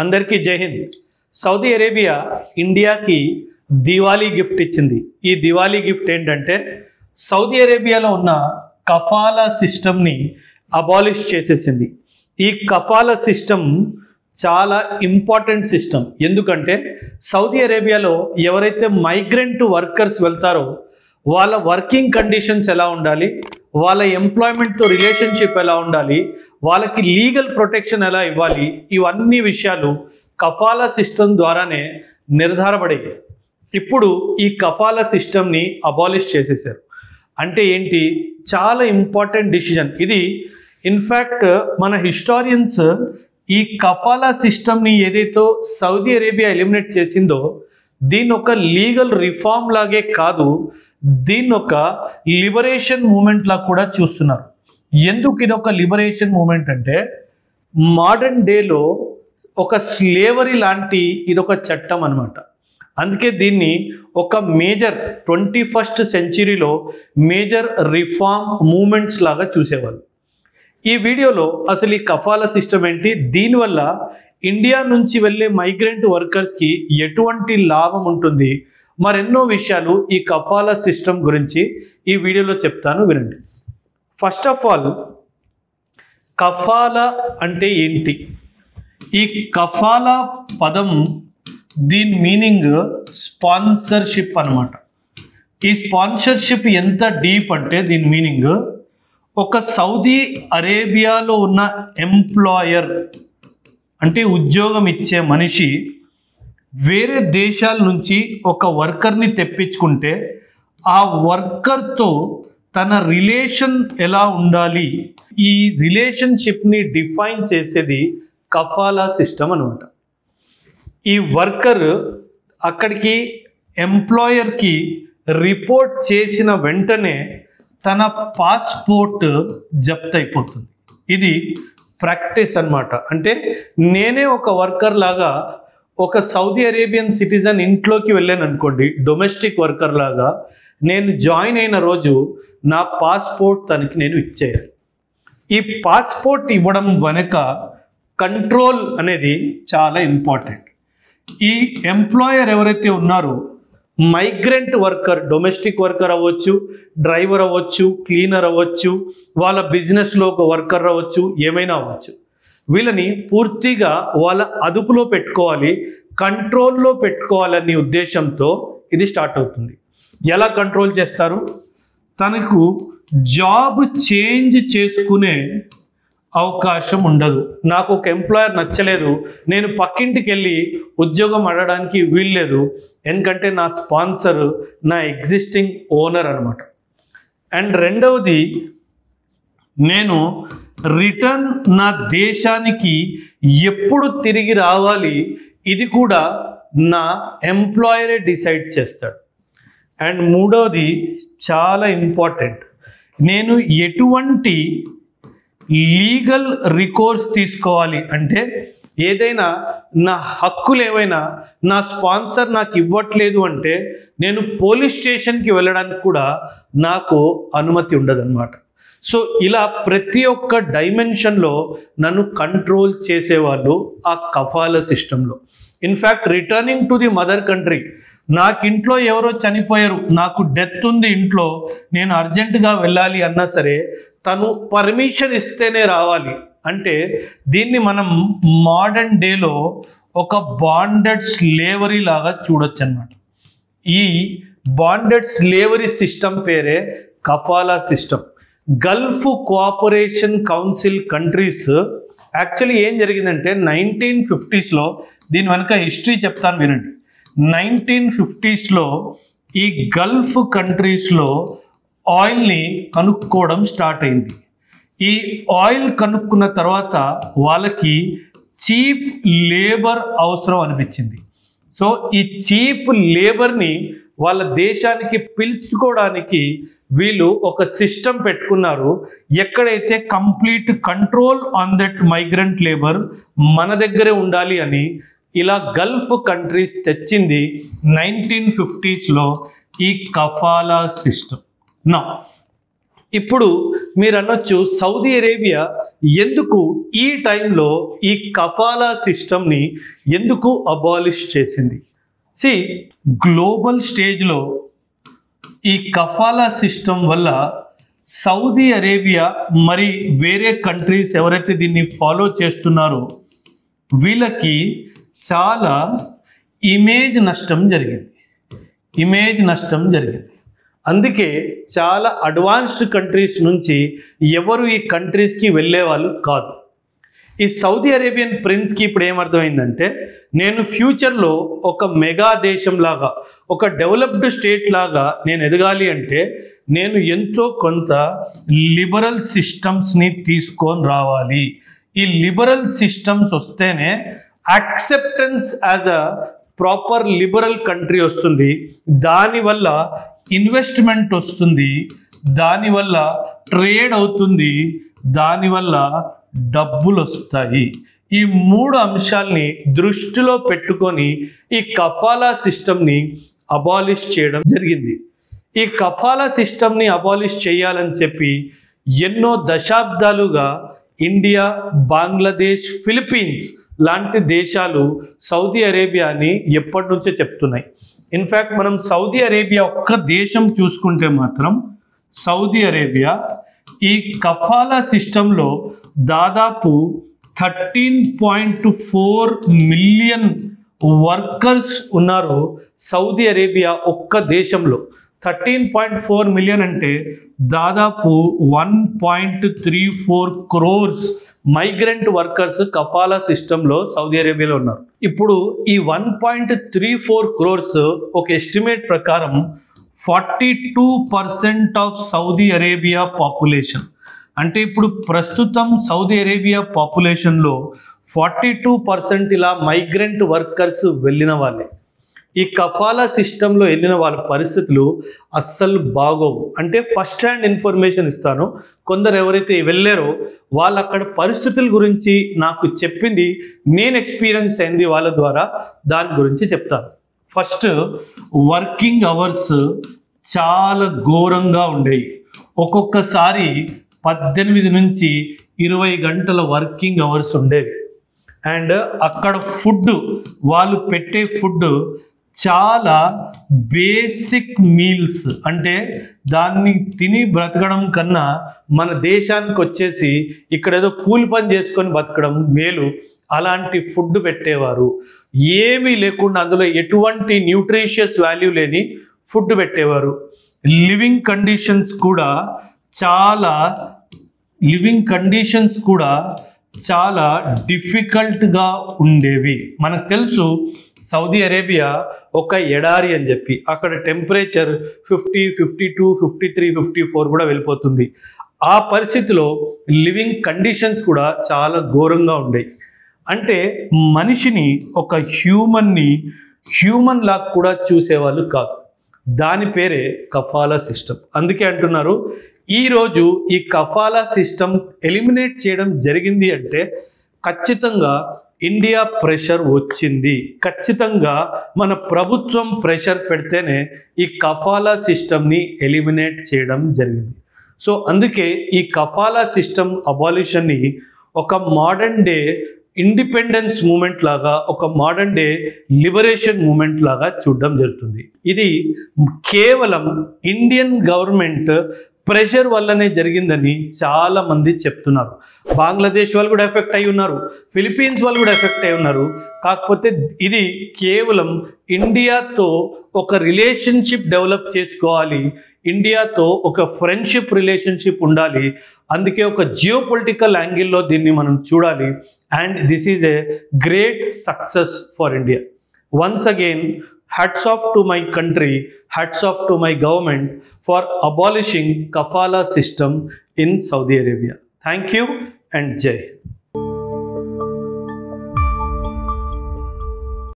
అందరికీ జై Hind. Saudi Arabia ఇండియాకి దివాళీ గిఫ్ట్ ఇచ్చింది. ఈ దివాళీ గిఫ్ట్ ఏంటంటే సౌదీ అరేబియాలో ఉన్న కఫాలా సిస్టమ్ని అబాలిష్ చేసేసింది. ఈ కఫాలా సిస్టమ్ చాలా ఇంపార్టెంట్ సిస్టమ్. ఎందుకంటే సౌదీ అరేబియాలో ఎవరైతే మైగ్రెంట్ వర్కర్స్ వెళ్తారో వాళ్ళ వర్కింగ్ కండిషన్స్ ఎలా ఉండాలి, వాళ్ళ ఎంప్లాయ్మెంట్తో రిలేషన్షిప్ ఎలా ఉండాలి, వాళ్ళకి లీగల్ ప్రొటెక్షన్ ఎలా ఇవ్వాలి, ఇవన్నీ విషయాలు కఫాలా సిస్టమ్ ద్వారానే నిర్ధారపడేవి. ఇప్పుడు ఈ కఫాలా సిస్టమ్ని అబాలిష్ చేసేసారు. అంటే ఏంటి? చాలా ఇంపార్టెంట్ డిసిజన్ ఇది. ఇన్ఫ్యాక్ట్ మన హిస్టారియన్స్ ఈ కఫాలా సిస్టమ్ని ఏదైతే సౌదీ అరేబియా ఎలిమినేట్ చేసిందో దీన్ని ఒక లీగల్ రిఫార్మ్ లాగే కాదు, దీన్ని ఒక లిబరేషన్ మూమెంట్ లా కూడా చూస్తున్నారు. ఎందుకు ఇది ఒక లిబరేషన్ మూమెంట్ అంటే మోడర్న్ డేలో ఒక స్లేవరీ లాంటి ఇదొక చట్టం అనమాట. అందుకే దీన్ని ఒక మేజర్ 21st సెంచరీలో మేజర్ రిఫార్మ్ మూమెంట్స్ లాగా చూసేవాళ్ళు. ఈ వీడియోలో అసలు ఈ కఫాలా సిస్టమ్ ఏంటి, దీనివల్ల ఇండియా నుంచి వెళ్ళే మైగ్రెంట్ వర్కర్స్కి ఎటువంటి లాభం ఉంటుంది, మరెన్నో విషయాలు ఈ కఫాలా సిస్టమ్ గురించి ఈ వీడియోలో చెప్తాను, వినండి. ఫస్ట్ ఆఫ్ ఆల్ కఫాలా అంటే ఏంటి? ఈ కఫాలా పదం దీని మీనింగ్ స్పాన్సర్షిప్ అన్నమాట. ఈ స్పాన్సర్షిప్ ఎంత డీప్ అంటే దీని మీనింగ్ ఒక సౌదీ అరేబియాలో ఉన్న ఎంప్లాయర్ అంటే ఉద్యోగం ఇచ్చే మనిషి వేరే దేశాల నుంచి ఒక వర్కర్ని తెప్పించుకుంటే ఆ వర్కర్తో తన రిలేషన్ ఎలా ఉండాలి, ఈ రిలేషన్షిప్ని డిఫైన్ చేసేది కఫాలా సిస్టమ్ అనమాట. ఈ వర్కర్ అక్కడికి ఎంప్లాయర్కి రిపోర్ట్ చేసిన వెంటనే తన పాస్పోర్ట్ జప్తు అయిపోతుంది. ఇది ప్రాక్టీస్ అన్నమాట. అంటే నేనే ఒక వర్కర్ లాగా ఒక సౌదీ అరేబియన్ సిటిజన్ ఇంట్లోకి వెళ్ళాను అనుకోండి, డొమెస్టిక్ వర్కర్ లాగా నేను జాయిన్ అయిన రోజు నా పాస్పోర్ట్ తనకి నేను ఇచ్చేయాలి. ఈ పాస్పోర్ట్ ఇవ్వడం వెనుక కంట్రోల్ అనేది చాలా ఇంపార్టెంట్. ఈ ఎంప్లాయర్ ఎవరైతే ఉన్నారో మైగ్రెంట్ వర్కర్, డొమెస్టిక్ వర్కర్ అవ్వచ్చు, డ్రైవర్ అవ్వచ్చు, క్లీనర్ అవ్వచ్చు, వాళ్ళ బిజినెస్లో ఒక వర్కర్ అవ్వచ్చు, ఏమైనా అవ్వచ్చు, వీళ్ళని పూర్తిగా వాళ్ళ అదుపులో పెట్టుకోవాలి, కంట్రోల్లో పెట్టుకోవాలనే ఉద్దేశంతో ఇది స్టార్ట్ అవుతుంది. ఎలా కంట్రోల్ చేస్తారు? తనకు జాబ్ చేంజ్ చేసుకునే అవకాశం ఉండదు. నాకు ఒక ఎంప్లాయర్ నచ్చలేదు, నేను పక్కింటికి వెళ్ళి ఉద్యోగం అడగడానికి వీల్లేదు, ఎందుకంటే నా స్పాన్సర్ నా ఎగ్జిస్టింగ్ ఓనర్ అనమాట. అండ్ రెండవది, నేను రిటర్న్ నా దేశానికి ఎప్పుడు తిరిగి రావాలి ఇది కూడా నా ఎంప్లాయరే డిసైడ్ చేస్తాడు. అండ్ మూడవది చాలా ఇంపార్టెంట్, నేను ఎటువంటి లీగల్ రికోర్స్ తీసుకోవాలి అంటే ఏదైనా నా హక్కులు ఏవైనా నా స్పాన్సర్ నాకు ఇవ్వట్లేదు అంటే నేను పోలీస్ స్టేషన్కి వెళ్ళడానికి కూడా నాకు అనుమతి ఉండదన్నమాట. సో ఇలా ప్రతి ఒక్క డైమెన్షన్లో నన్ను కంట్రోల్ చేసేవాళ్ళు ఆ కఫాలా సిస్టంలో. In fact returning to the mother country, నాకు ఇంట్లో ఎవరో చనిపోయారు, నాకు డెత్ ఉంది ఇంట్లో, నేను అర్జెంటుగా వెళ్ళాలి అన్నా సరే తను పర్మిషన్ ఇస్తేనే రావాలి. అంటే దీన్ని మనం మోడర్న్ డేలో ఒక బాండెడ్ స్లేవరీ లాగా చూడొచ్చు అన్నమాట. ఈ బాండెడ్ స్లేవరీ సిస్టమ్ పేరే kafala system. Gulf Cooperation Council countries actually ఏం జరిగిందంటే 1950sలో, దీని వెనుక హిస్టరీ చెప్తాను వినండి. 1950sలో ఈ గల్ఫ్ కంట్రీస్లో ఆయిల్ని కనుక్కోవడం స్టార్ట్ అయింది. ఈ ఆయిల్ కనుక్కున్న తర్వాత వాళ్ళకి చీప్ లేబర్ అవసరం అనిపించింది. సో ఈ చీప్ లేబర్ని వాళ్ళ దేశానికి పిలుచుకోవడానికి వీళ్ళు ఒక సిస్టమ్ పెట్టుకున్నారు. ఎక్కడైతే complete control on that migrant labour మన దగ్గరే ఉండాలి అని ఇలా గల్ఫ్ కంట్రీస్ తెచ్చింది 1950sలో ఈ కఫాలా సిస్టమ్. నా ఇప్పుడు మీరు అనొచ్చు సౌదీ అరేబియా ఎందుకు ఈ టైంలో ఈ కఫాలా సిస్టమ్ని ఎందుకు అబాలిష్ చేసింది? గ్లోబల్ స్టేజ్లో ఈ కఫాలా సిస్టమ్ వల్ల సౌదీ అరేబియా మరి వేరే కంట్రీస్ ఎవరైతే దీన్ని ఫాలో చేస్తున్నారో వీళ్ళకి చాలా ఇమేజ్ నష్టం జరిగింది. అందుకే చాలా అడ్వాన్స్డ్ కంట్రీస్ నుంచి ఎవరు ఈ కంట్రీస్కి వెళ్ళే వాళ్ళు కాదు. ఈ సౌదీ అరేబియన్ ప్రిన్స్కి ఇప్పుడు ఏమర్థమైందంటే, నేను ఫ్యూచర్లో ఒక మెగా దేశం లాగా, ఒక డెవలప్డ్ స్టేట్ లాగా నేను ఎదగాలి అంటే నేను ఎంతో కొంత లిబరల్ సిస్టమ్స్ని తీసుకొని రావాలి. ఈ లిబరల్ సిస్టమ్స్ వస్తేనే acceptance as a proper liberal country వస్తుంది. దానివల్ల ఇన్వెస్ట్మెంట్ వస్తుంది, దానివల్ల ట్రేడ్ అవుతుంది, దానివల్ల డబ్బులు వస్తాయి. ఈ 3 అంశాల్ని దృష్టిలో పెట్టుకొని ఈ కఫాలా సిస్టమ్ని అబాలిష్ చేయడం జరిగింది. ఈ కఫాలా సిస్టమ్ని అబాలిష్ చేయాలని చెప్పి ఎన్నో దశాబ్దాలుగా ఇండియా, బంగ్లాదేశ్, ఫిలిప్పీన్స్ లాంటి దేశాలు సౌదీ అరేబియాని ఎప్పటి నుంచో చెప్తున్నాయి. ఇన్ఫ్యాక్ట్ మనం సౌదీ అరేబియా ఒక్క దేశం చూసుకుంటే మాత్రం సౌదీ అరేబియా ఈ కఫాలా సిస్టంలో దాదాపు 13.4 మిలియన్ వర్కర్స్ ఉన్నారు. సౌదీ అరేబియా ఒక్క దేశంలో 13.4 మిలియన్ అంటే దాదాపు 1.34 crores మైగ్రెంట్ వర్కర్స్ కఫాలా సిస్టంలో సౌదీ అరేబియాలో ఉన్నారు. ఇప్పుడు ఈ 1.34 crores ఒక ఎస్టిమేట్ ప్రకారం 42% ఆఫ్ సౌదీ అరేబియా పాపులేషన్. అంటే ఇప్పుడు ప్రస్తుతం సౌదీ అరేబియా పాపులేషన్లో 42% ఇలా మైగ్రెంట్ వర్కర్స్ వెళ్ళిన వాళ్ళే. ఈ కఫాలా సిస్టంలో వెళ్ళిన వాళ్ళ పరిస్థితులు అస్సలు బాగోవు. అంటే ఫస్ట్ హ్యాండ్ ఇన్ఫర్మేషన్ ఇస్తాను. కొందరు ఎవరైతే వెళ్ళారో వాళ్ళు అక్కడ పరిస్థితుల గురించి నాకు చెప్పింది, నేను ఎక్స్పీరియన్స్ అయింది వాళ్ళ ద్వారా, దాని గురించి చెప్తాను. ఫస్ట్, వర్కింగ్ అవర్స్ చాలా ఘోరంగా ఉండేవి. ఒక్కొక్కసారి 18 నుంచి 20 గంటల వర్కింగ్ అవర్స్ ఉండేవి. అండ్ అక్కడ ఫుడ్, వాళ్ళు పెట్టే ఫుడ్ చాలా బేసిక్ మీల్స్. అంటే దాన్ని తిని బ్రతకడం కన్నా మన దేశానికి వచ్చేసి ఇక్కడ ఏదో కూలి పని చేసుకొని బతకడం మేలు. అలాంటి ఫుడ్ పెట్టేవారు. ఏమీ లేకుండా అందులో ఎటువంటి న్యూట్రిషియస్ వాల్యూ లేని ఫుడ్ పెట్టేవారు. లివింగ్ కండిషన్స్ కూడా చాలా డిఫికల్ట్గా ఉండేవి. మనకు తెలుసు సౌదీ అరేబియా ఒక ఎడారి అని చెప్పి, అక్కడ టెంపరేచర్ 50, 52, 53, 54 కూడా వెళ్ళిపోతుంది. ఆ పరిస్థితిలో లివింగ్ కండిషన్స్ కూడా చాలా ఘోరంగా ఉండేవి. అంటే మనిషిని, ఒక హ్యూమన్ లాగా కూడా చూసేవాళ్ళు కాదు. దాని పేరే కఫాలా సిస్టమ్. అందుకే అంటున్నారు ఈరోజు ఈ కఫాలా సిస్టమ్ ఎలిమినేట్ చేయడం జరిగింది అంటే ఖచ్చితంగా ఇండియా ప్రెషర్ వచ్చింది. ఖచ్చితంగా మన ప్రభుత్వం ప్రెషర్ పెడితేనే ఈ కఫాలా సిస్టమ్ని ఎలిమినేట్ చేయడం జరిగింది. సో అందుకే ఈ కఫాలా సిస్టమ్ అబాలిషన్ని ఒక మోడర్న్ డే ఇండిపెండెన్స్ మూమెంట్ లాగా, ఒక మోడర్న్ డే లిబరేషన్ మూమెంట్ లాగా చూడడం జరుగుతుంది. ఇది కేవలం ఇండియన్ గవర్నమెంట్ ప్రెషర్ వల్లనే జరిగిందని చాలా మంది చెప్తున్నారు. బంగ్లాదేశ్ వాళ్ళు కూడా ఎఫెక్ట్ అయి ఉన్నారు, ఫిలిప్పీన్స్ వాళ్ళు కూడా ఎఫెక్ట్ అయి ఉన్నారు. కాకపోతే ఇది కేవలం ఇండియాతో ఒక రిలేషన్షిప్ డెవలప్ చేసుకోవాలి, ఇండియాతో ఒక ఫ్రెండ్షిప్ రిలేషన్షిప్ ఉండాలి. అందుకే ఒక జియో పొలిటికల్ యాంగిల్లో దీన్ని మనం చూడాలి. And this is a great success for India. Once again, hats off to my country, hats off to my government for abolishing kafala system in Saudi Arabia. Thank you and Jai.